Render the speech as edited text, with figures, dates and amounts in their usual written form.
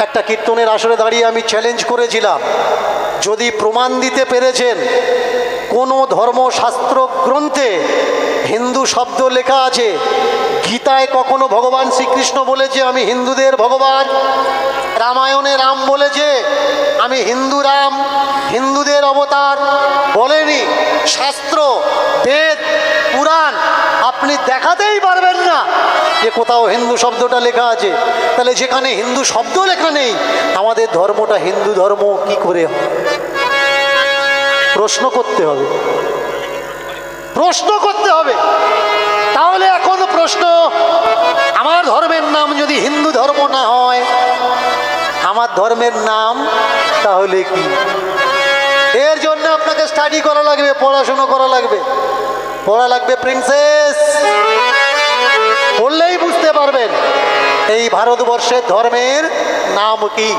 একটা কীর্তনের আসরে দাঁড়িয়ে আমি চ্যালেঞ্জ করেছিলাম, যদি প্রমাণ দিতে পেরেছেন কোনো ধর্মশাস্ত্র গ্রন্থে হিন্দু শব্দ লেখা আছে, গীতায় কখনো ভগবান শ্রীকৃষ্ণ বলেছে আমি হিন্দুদের ভগবান, রামায়ণে রাম বলেছে আমি হিন্দু রাম, হিন্দুদের অবতার বলেনি, শাস্ত্র বেদ পুরাণ আপনি দেখাতেই পারবেন না যে কোথাও হিন্দু শব্দটা লেখা আছে। তাহলে যেখানে হিন্দু শব্দ লেখা নেই, আমাদের ধর্মটা হিন্দু ধর্ম কি করে হয়? প্রশ্ন করতে হবে, প্রশ্ন করতে হবে। তাহলে এখন প্রশ্ন, আমার ধর্মের নাম যদি হিন্দু ধর্ম না হয়, আমার ধর্মের নাম তাহলে কি? এর জন্য আপনাকে স্টাডি করা লাগবে, পড়াশোনা করা লাগবে, পড়া লাগবে প্রিন্সেস, পড়লেই বুঝতে পারবেন এই ভারতবর্ষের ধর্মের নাম কি।